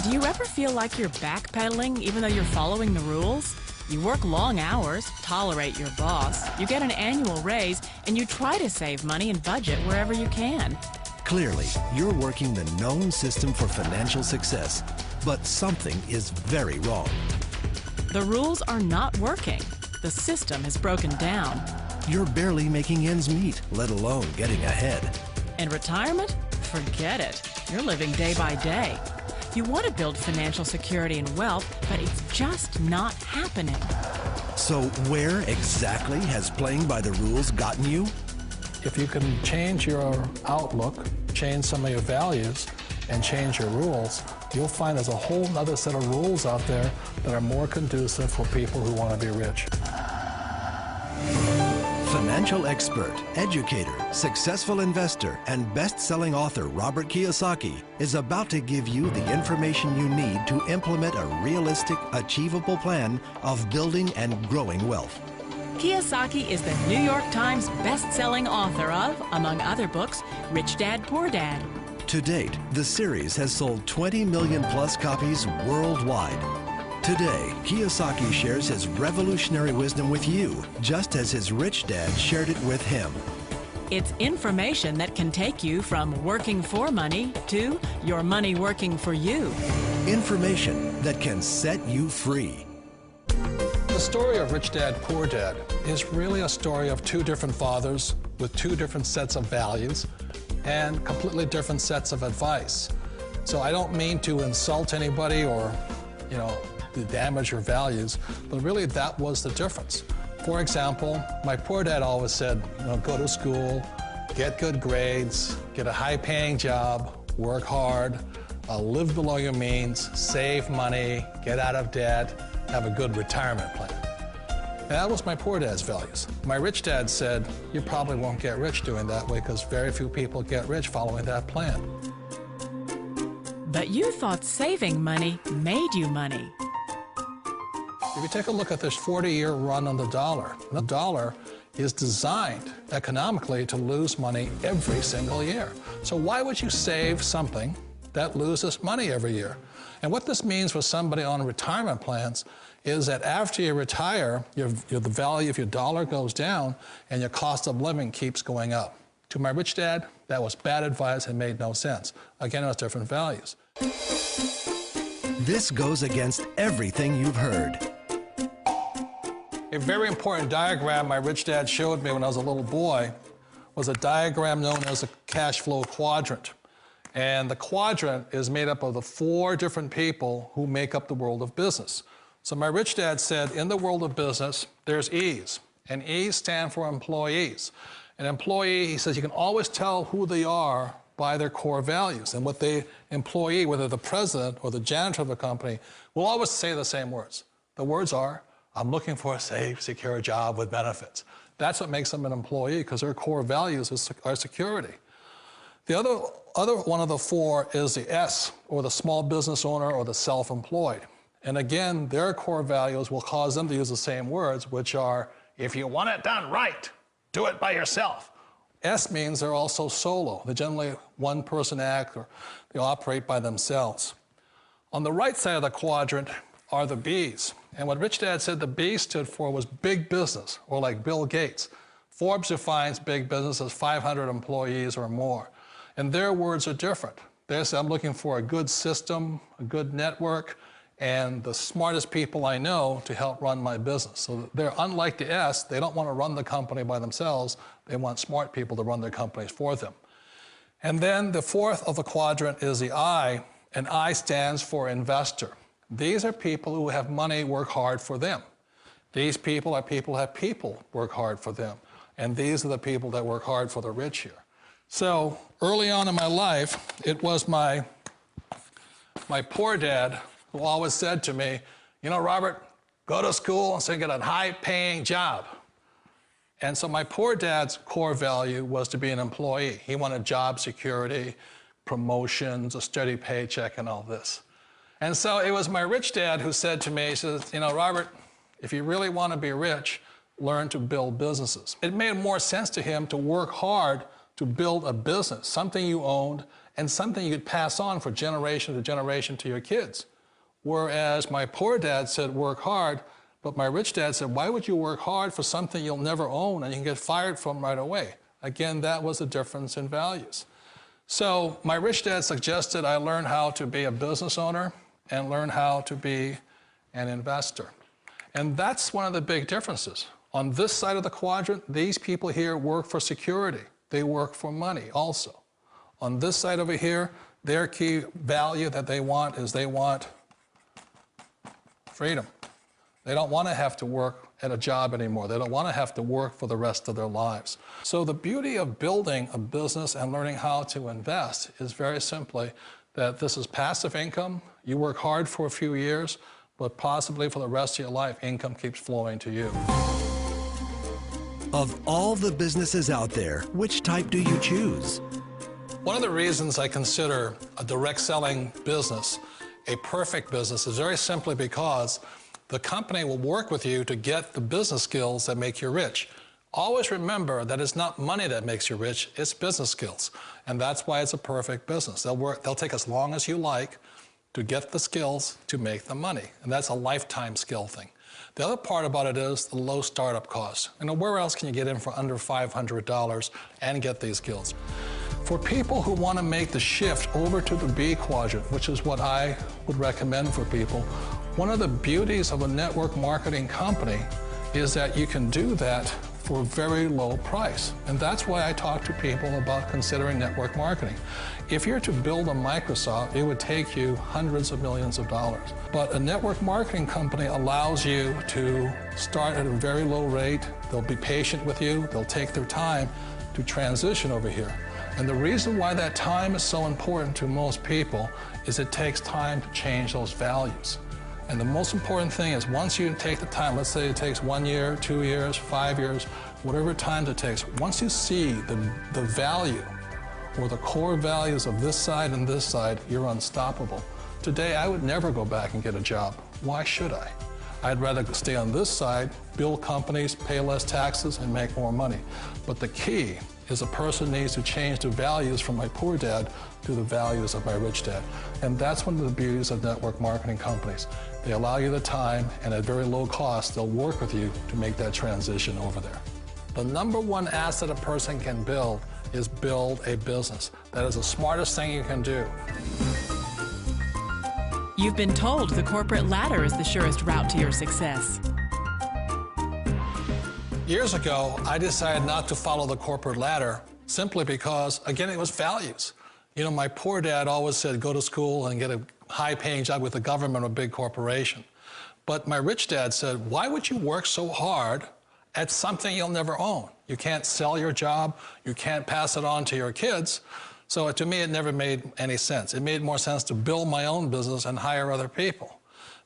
Do you ever feel like you're backpedaling even though you're following the rules? You work long hours, tolerate your boss, you get an annual raise, and you try to save money and budget wherever you can. Clearly, you're working the known system for financial success, but something is very wrong. The rules are not working. The system is broken down. You're barely making ends meet, let alone getting ahead. And retirement? Forget it. You're living day by day. You want to build financial security and wealth, but it's just not happening. So where exactly has playing by the rules gotten you? If you can change your outlook, change some of your values, and change your rules, you'll find there's a whole other set of rules out there that are more conducive for people who want to be rich. Financial expert, educator, successful investor, and best-selling author Robert Kiyosaki is about to give you the information you need to implement a realistic, achievable plan of building and growing wealth. Kiyosaki is the New York Times best-selling author of, among other books, Rich Dad, Poor Dad. To date, the series has sold 20 million plus copies worldwide. Today, Kiyosaki shares his revolutionary wisdom with you, just as his rich dad shared it with him. It's information that can take you from working for money to your money working for you. Information that can set you free. The story of Rich Dad, Poor Dad is really a story of two different fathers with two different sets of values and completely different sets of advice. So I don't mean to insult anybody or, to damage your values, but really that was the difference. For example, my poor dad always said, go to school, get good grades, get a high-paying job, work hard, live below your means, save money, get out of debt, have a good retirement plan. And that was my poor dad's values. My rich dad said, you probably won't get rich doing that way because very few people get rich following that plan. But you thought saving money made you money. If you take a look at this 40-year run on the dollar is designed economically to lose money every single year. So why would you save something that loses money every year? And what this means for somebody on retirement plans is that after you retire, the value of your dollar goes down and your cost of living keeps going up. To my rich dad, that was bad advice and made no sense. Again, it was different values. This goes against everything you've heard. A very important diagram my rich dad showed me when I was a little boy was a diagram known as a cash flow quadrant. And the quadrant is made up of the 4 different people who make up the world of business. So my rich dad said, in the world of business, there's E's, and E's stand for employees. An employee, he says, you can always tell who they are by their core values. And what the employee, whether the president or the janitor of the company, will always say the same words. The words are, I'm looking for a safe, secure job with benefits. That's what makes them an employee, because their core values are security. The other one of the 4 is the S, or the small business owner or the self-employed. And again, their core values will cause them to use the same words, which are, if you want it done right, do it by yourself. S means they're also solo. They're generally one-person act, or they operate by themselves. On the right side of the quadrant are the B's. And what Rich Dad said the B stood for was big business, or like Bill Gates. Forbes defines big business as 500 employees or more. And their words are different. They say, I'm looking for a good system, a good network, and the smartest people I know to help run my business. So they're unlike the S. They don't want to run the company by themselves. They want smart people to run their companies for them. And then the 4th of the quadrant is the I, and I stands for investor. These are people who have money work hard for them. These people are people who have people work hard for them. And these are the people that work hard for the rich here. So early on in my life, it was my poor dad who always said to me, Robert, go to school and so get a high-paying job. And so my poor dad's core value was to be an employee. He wanted job security, promotions, a steady paycheck, and all this. And so it was my rich dad who said to me, he says, Robert, if you really want to be rich, learn to build businesses. It made more sense to him to work hard to build a business, something you owned, and something you could pass on for generation to generation to your kids. Whereas my poor dad said, work hard, but my rich dad said, why would you work hard for something you'll never own and you can get fired from right away? Again, that was the difference in values. So my rich dad suggested I learn how to be a business owner and learn how to be an investor. And that's one of the big differences. On this side of the quadrant, these people here work for security. They work for money also. On this side over here, their key value that they want is they want freedom. They don't want to have to work at a job anymore. They don't want to have to work for the rest of their lives. So the beauty of building a business and learning how to invest is very simply that this is passive income. You work hard for a few years, but possibly for the rest of your life, income keeps flowing to you. Of all the businesses out there, which type do you choose? One of the reasons I consider a direct selling business a perfect business is very simply because the company will work with you to get the business skills that make you rich. Always remember that it's not money that makes you rich, it's business skills. And that's why it's a perfect business. They'll take as long as you like to get the skills to make the money. And that's a lifetime skill thing. The other part about it is the low startup cost. Where else can you get in for under $500 and get these skills? For people who want to make the shift over to the B quadrant, which is what I would recommend for people, one of the beauties of a network marketing company is that you can do that for a very low price. And that's why I talk to people about considering network marketing. If you're to build a Microsoft, it would take you hundreds of millions of dollars. But a network marketing company allows you to start at a very low rate. They'll be patient with you. They'll take their time to transition over here. And the reason why that time is so important to most people is it takes time to change those values. And the most important thing is once you take the time, let's say it takes 1 year, 2 years, 5 years, whatever time it takes, once you see the value or the core values of this side and this side, you're unstoppable. Today, I would never go back and get a job. Why should I? I'd rather stay on this side, build companies, pay less taxes, and make more money. But the key is a person needs to change the values from my poor dad to the values of my rich dad. And that's one of the beauties of network marketing companies. They allow you the time, and at very low cost, they'll work with you to make that transition over there. The number one asset a person can build is build a business. That is the smartest thing you can do. You've been told the corporate ladder is the surest route to your success. Years ago, I decided not to follow the corporate ladder simply because, again, it was values. You know, my poor dad always said, go to school and get a high-paying job with the government or a big corporation. But my rich dad said, why would you work so hard at something you'll never own? You can't sell your job. You can't pass it on to your kids. So to me, it never made any sense. It made more sense to build my own business and hire other people.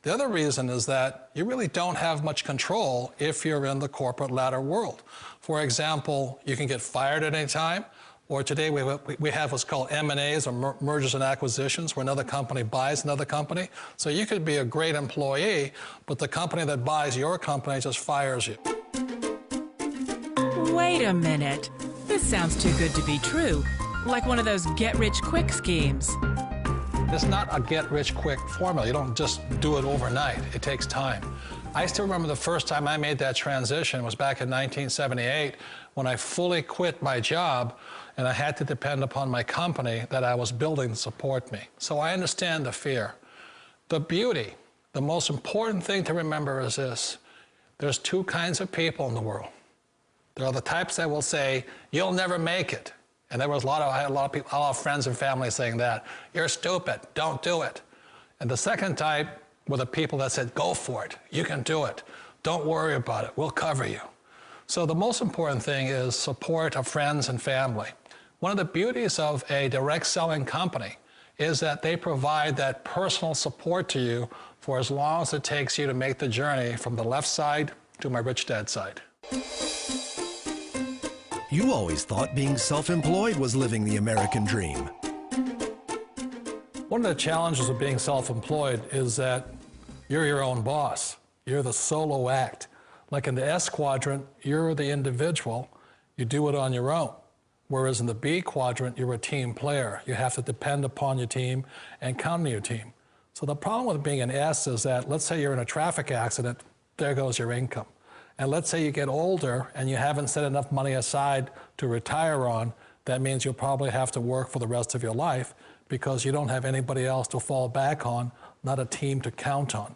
The other reason is that you really don't have much control if you're in the corporate ladder world. For example, you can get fired at any time, or today we have what's called M&As, or mergers and acquisitions, where another company buys another company. So you could be a great employee, but the company that buys your company just fires you. Wait a minute. This sounds too good to be true. Like one of those get-rich-quick schemes. It's not a get-rich-quick formula. You don't just do it overnight. It takes time. I still remember the first time I made that transition was back in 1978 when I fully quit my job and I had to depend upon my company that I was building to support me. So I understand the fear. The beauty, the most important thing to remember is this. There's two kinds of people in the world. There are the types that will say, you'll never make it. And I had a lot of people, a lot of friends and family saying that. You're stupid, don't do it. And the second type were the people that said, go for it, you can do it. Don't worry about it, we'll cover you. So the most important thing is support of friends and family. One of the beauties of a direct selling company is that they provide that personal support to you for as long as it takes you to make the journey from the left side to my rich dad side. You always thought being self-employed was living the American dream. One of the challenges of being self-employed is that you're your own boss. You're the solo act. Like in the S quadrant, you're the individual. You do it on your own. Whereas in the B quadrant, you're a team player. You have to depend upon your team and count on your team. So the problem with being an S is that, let's say you're in a traffic accident, there goes your income. And let's say you get older and you haven't set enough money aside to retire on, that means you'll probably have to work for the rest of your life because you don't have anybody else to fall back on, not a team to count on.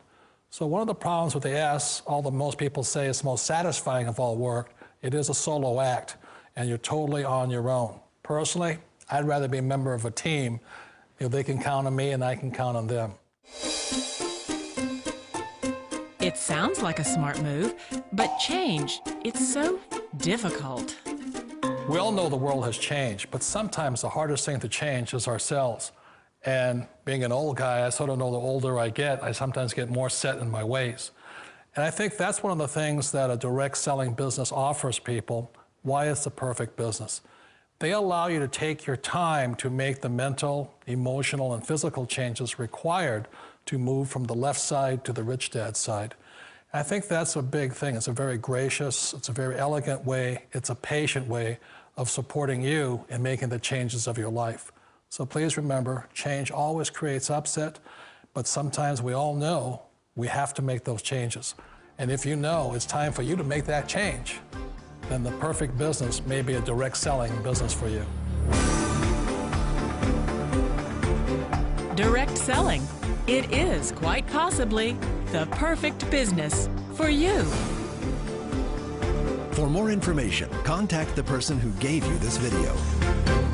So one of the problems with the S, although most people say it's the most satisfying of all work, it is a solo act, and you're totally on your own. Personally, I'd rather be a member of a team if they can count on me and I can count on them. It sounds like a smart move, but change, it's so difficult. We all know the world has changed, but sometimes the hardest thing to change is ourselves. And being an old guy, I sort of know the older I get, I sometimes get more set in my ways. And I think that's one of the things that a direct selling business offers people, why it's the perfect business. They allow you to take your time to make the mental, emotional, and physical changes required to move from the left side to the rich dad side. I think that's a big thing. It's a very gracious, it's a very elegant way, it's a patient way of supporting you in making the changes of your life. So please remember, change always creates upset, but sometimes we all know we have to make those changes. And if you know it's time for you to make that change, then the perfect business may be a direct selling business for you. Direct selling. It is quite possibly the perfect business for you. For more information, contact the person who gave you this video.